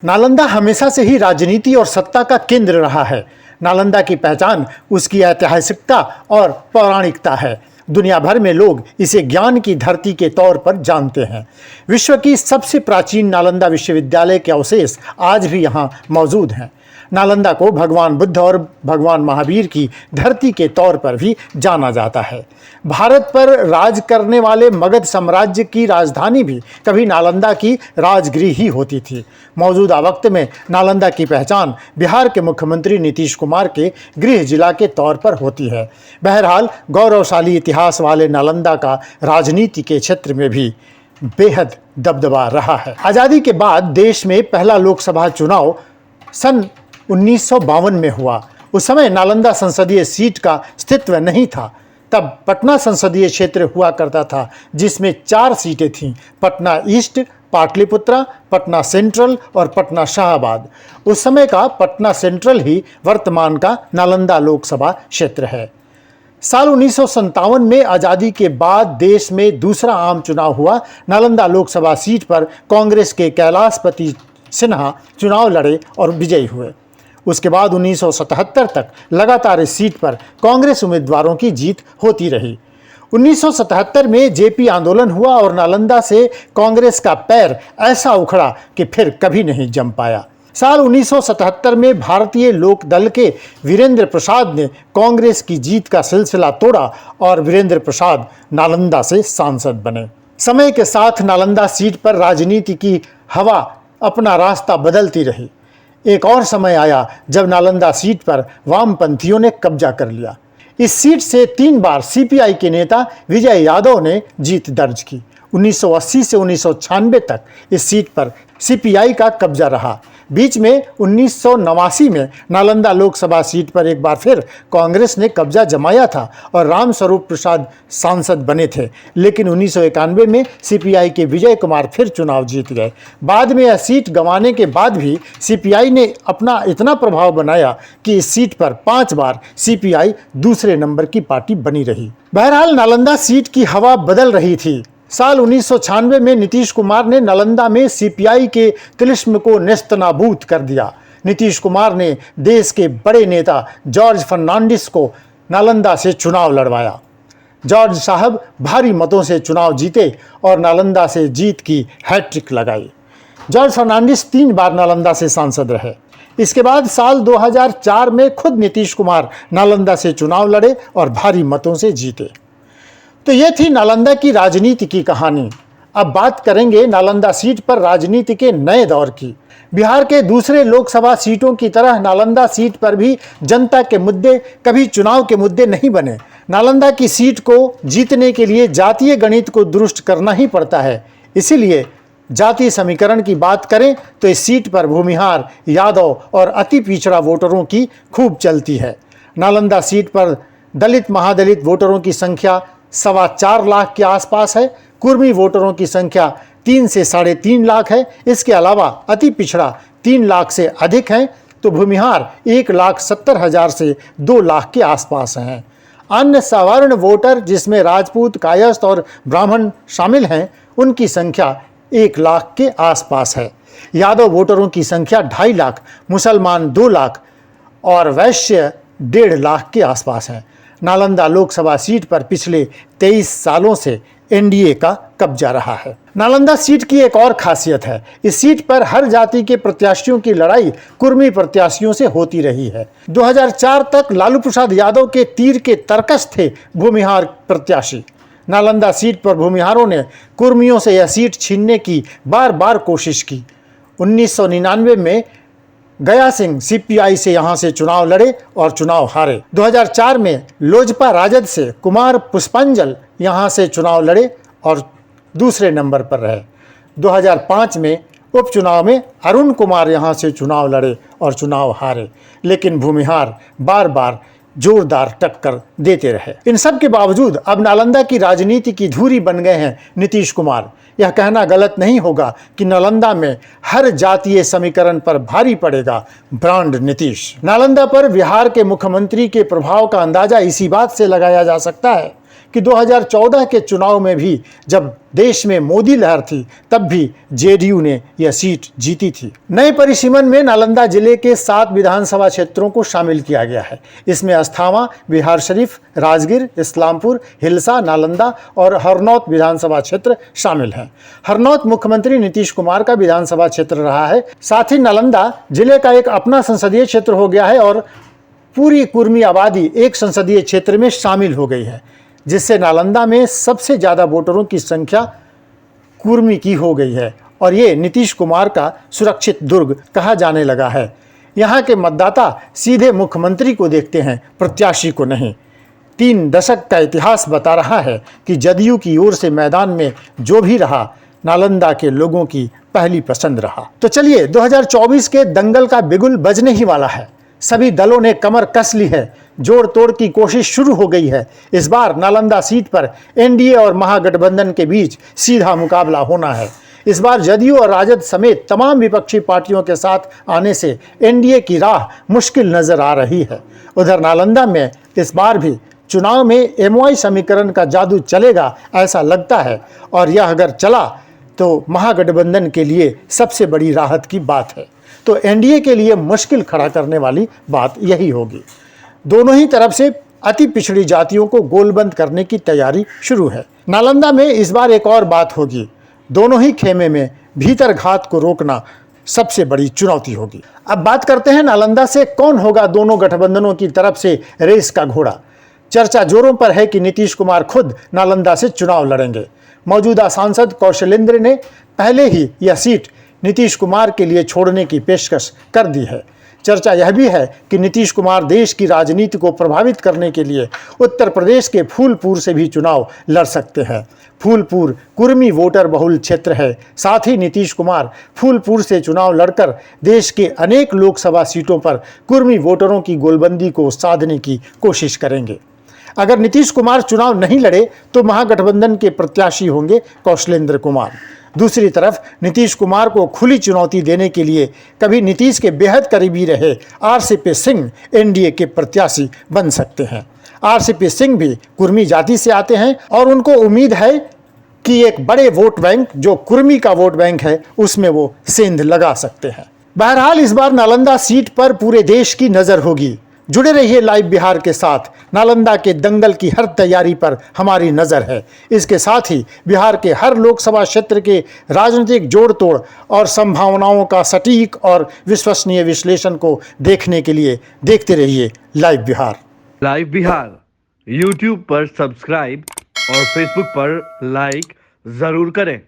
नालंदा हमेशा से ही राजनीति और सत्ता का केंद्र रहा है। नालंदा की पहचान उसकी ऐतिहासिकता और पौराणिकता है। दुनिया भर में लोग इसे ज्ञान की धरती के तौर पर जानते हैं। विश्व की सबसे प्राचीन नालंदा विश्वविद्यालय के अवशेष आज भी यहाँ मौजूद हैं। नालंदा को भगवान बुद्ध और भगवान महावीर की धरती के तौर पर भी जाना जाता है। भारत पर राज करने वाले मगध साम्राज्य की राजधानी भी कभी नालंदा की राजगृह ही होती थी। मौजूदा वक्त में नालंदा की पहचान बिहार के मुख्यमंत्री नीतीश कुमार के गृह जिला के तौर पर होती है। बहरहाल गौरवशाली इतिहास वाले नालंदा का राजनीति के क्षेत्र में भी बेहद दबदबा रहा है। आज़ादी के बाद देश में पहला लोकसभा चुनाव सन 1952 में हुआ। उस समय नालंदा संसदीय सीट का अस्तित्व नहीं था। तब पटना संसदीय क्षेत्र हुआ करता था, जिसमें 4 सीटें थीं: पटना ईस्ट, पाटलिपुत्रा, पटना सेंट्रल और पटना शाहाबाद। उस समय का पटना सेंट्रल ही वर्तमान का नालंदा लोकसभा क्षेत्र है। साल 1957 में आज़ादी के बाद देश में दूसरा आम चुनाव हुआ। नालंदा लोकसभा सीट पर कांग्रेस के कैलाशपति सिन्हा चुनाव लड़े और विजयी हुए। उसके बाद 1977 तक लगातार इस सीट पर कांग्रेस उम्मीदवारों की जीत होती रही। 1977 में जेपी आंदोलन हुआ और नालंदा से कांग्रेस का पैर ऐसा उखड़ा कि फिर कभी नहीं जम पाया। साल 1977 में भारतीय लोक दल के वीरेंद्र प्रसाद ने कांग्रेस की जीत का सिलसिला तोड़ा और वीरेंद्र प्रसाद नालंदा से सांसद बने। समय के साथ नालंदा सीट पर राजनीति की हवा अपना रास्ता बदलती रही। एक और समय आया जब नालंदा सीट पर वामपंथियों ने कब्जा कर लिया। इस सीट से 3 बार सीपीआई के नेता विजय यादव ने जीत दर्ज की। 1980 से 1996 तक इस सीट पर सीपीआई का कब्जा रहा। बीच में 1989 में नालंदा लोकसभा सीट पर एक बार फिर कांग्रेस ने कब्जा जमाया था और रामस्वरूप प्रसाद सांसद बने थे, लेकिन 1991 में सीपीआई के विजय कुमार फिर चुनाव जीत गए। बाद में यह सीट गंवाने के बाद भी सीपीआई ने अपना इतना प्रभाव बनाया कि इस सीट पर 5 बार सीपीआई दूसरे नंबर की पार्टी बनी रही। बहरहाल नालंदा सीट की हवा बदल रही थी। साल 1996 में नीतीश कुमार ने नालंदा में सीपीआई के तिलिस्म को नेस्तनाबूद कर दिया। नीतीश कुमार ने देश के बड़े नेता जॉर्ज फर्नांडिस को नालंदा से चुनाव लड़वाया। जॉर्ज साहब भारी मतों से चुनाव जीते और नालंदा से जीत की हैट्रिक लगाई। जॉर्ज फर्नांडिस 3 बार नालंदा से सांसद रहे। इसके बाद साल 2004 में खुद नीतीश कुमार नालंदा से चुनाव लड़े और भारी मतों से जीते। तो ये थी नालंदा की राजनीति की कहानी। अब बात करेंगे नालंदा सीट पर राजनीति के नए दौर की। बिहार के दूसरे लोकसभा सीटों की तरह नालंदा सीट पर भी जनता के मुद्दे कभी चुनाव के मुद्दे नहीं बने। नालंदा की सीट को जीतने के लिए जातीय गणित को दुरुस्त करना ही पड़ता है। इसीलिए जातीय समीकरण की बात करें तो इस सीट पर भूमिहार, यादव और अति पिछड़ा वोटरों की खूब चलती है। नालंदा सीट पर दलित महादलित वोटरों की संख्या 4.25 लाख के आसपास है। कुर्मी वोटरों की संख्या 3 से 3.5 लाख है। इसके अलावा अति पिछड़ा 3 लाख से अधिक हैं, तो भूमिहार 1,70,000 से 2 लाख के आसपास हैं। अन्य सवर्ण वोटर, जिसमें राजपूत, कायस्थ और ब्राह्मण शामिल हैं, उनकी संख्या 1 लाख के आसपास है। यादव वोटरों की संख्या 2.5 लाख, मुसलमान 2 लाख और वैश्य 1.5 लाख के आसपास हैं। नालंदा लोकसभा सीट पर पिछले 23 सालों से एनडीए का कब्जा रहा है। नालंदा सीट की एक और खासियत है, इस सीट पर हर जाति के प्रत्याशियों की लड़ाई कुर्मी प्रत्याशियों से होती रही है। 2004 तक लालू प्रसाद यादव के तीर के तरकश थे भूमिहार प्रत्याशी। नालंदा सीट पर भूमिहारों ने कुर्मियों से यह सीट छीनने की बार बार कोशिश की। 1999 में गया सिंह सीपीआई से यहां से चुनाव लड़े और चुनाव हारे। 2004 में लोजपा राजद से कुमार पुष्पांजल यहां से चुनाव लड़े और दूसरे नंबर पर रहे। 2005 में उपचुनाव में अरुण कुमार यहां से चुनाव लड़े और चुनाव हारे, लेकिन भूमिहार बार बार जोरदार टक्कर देते रहे। इन सब के बावजूद अब नालंदा की राजनीति की धुरी बन गए हैं नीतीश कुमार। यह कहना गलत नहीं होगा कि नालंदा में हर जातीय समीकरण पर भारी पड़ेगा ब्रांड नीतीश। नालंदा पर बिहार के मुख्यमंत्री के प्रभाव का अंदाजा इसी बात से लगाया जा सकता है कि 2014 के चुनाव में भी जब देश में मोदी लहर थी तब भी जेडीयू ने यह सीट जीती थी। नए परिसीमन में नालंदा जिले के 7 विधानसभा क्षेत्रों को शामिल किया गया है। इसमें अस्थामा, बिहार शरीफ, राजगीर, इस्लामपुर, हिलसा, नालंदा और हरनौत विधानसभा क्षेत्र शामिल हैं। हरनौत मुख्यमंत्री नीतीश कुमार का विधानसभा क्षेत्र रहा है। साथ ही नालंदा जिले का एक अपना संसदीय क्षेत्र हो गया है और पूरी कुर्मी आबादी एक संसदीय क्षेत्र में शामिल हो गई है, जिससे नालंदा में सबसे ज़्यादा वोटरों की संख्या कुर्मी की हो गई है और ये नीतीश कुमार का सुरक्षित दुर्ग कहा जाने लगा है। यहाँ के मतदाता सीधे मुख्यमंत्री को देखते हैं, प्रत्याशी को नहीं। 3 दशक का इतिहास बता रहा है कि जदयू की ओर से मैदान में जो भी रहा, नालंदा के लोगों की पहली पसंद रहा। तो चलिए 2024 के दंगल का बिगुल बजने ही वाला है। सभी दलों ने कमर कस ली है, जोड़ तोड़ की कोशिश शुरू हो गई है। इस बार नालंदा सीट पर एनडीए और महागठबंधन के बीच सीधा मुकाबला होना है। इस बार जदयू और राजद समेत तमाम विपक्षी पार्टियों के साथ आने से एनडीए की राह मुश्किल नजर आ रही है। उधर नालंदा में इस बार भी चुनाव में एमवाई समीकरण का जादू चलेगा ऐसा लगता है, और यह अगर चला तो महागठबंधन के लिए सबसे बड़ी राहत की बात है। तो एनडीए के लिए मुश्किल खड़ा करने वाली बात यही होगी। दोनों ही तरफ से अति पिछड़ी जातियों को गोलबंद करने की तैयारी शुरू है। नालंदा में इस बार एक और बात होगी। दोनों ही खेमे में भीतर घात को रोकना सबसे बड़ी चुनौती होगी। अब बात करते हैं नालंदा से कौन होगा दोनों गठबंधनों की तरफ से रेस का घोड़ा। चर्चा जोरों पर है कि नीतीश कुमार खुद नालंदा से चुनाव लड़ेंगे। मौजूदा सांसद कौशलेंद्र ने पहले ही यह सीट नीतीश कुमार के लिए छोड़ने की पेशकश कर दी है। चर्चा यह भी है कि नीतीश कुमार देश की राजनीति को प्रभावित करने के लिए उत्तर प्रदेश के फूलपुर से भी चुनाव लड़ सकते हैं। फूलपुर कुर्मी वोटर बहुल क्षेत्र है। साथ ही नीतीश कुमार फूलपुर से चुनाव लड़कर देश के अनेक लोकसभा सीटों पर कुर्मी वोटरों की गोलबंदी को साधने की कोशिश करेंगे। अगर नीतीश कुमार चुनाव नहीं लड़े तो महागठबंधन के प्रत्याशी होंगे कौशलेंद्र कुमार। दूसरी तरफ नीतीश कुमार को खुली चुनौती देने के लिए कभी नीतीश के बेहद करीबी रहे आरसीपी सिंह एनडीए के प्रत्याशी बन सकते हैं। आरसीपी सिंह भी कुर्मी जाति से आते हैं और उनको उम्मीद है कि एक बड़े वोट बैंक जो कुर्मी का वोट बैंक है उसमें वो सेंध लगा सकते हैं। बहरहाल इस बार नालंदा सीट पर पूरे देश की नजर होगी। जुड़े रहिए लाइव बिहार के साथ। नालंदा के दंगल की हर तैयारी पर हमारी नज़र है। इसके साथ ही बिहार के हर लोकसभा क्षेत्र के राजनीतिक जोड़ तोड़ और संभावनाओं का सटीक और विश्वसनीय विश्लेषण को देखने के लिए देखते रहिए live Bihar. Live Bihar YouTube पर सब्सक्राइब और फेसबुक पर लाइक ज़रूर करें।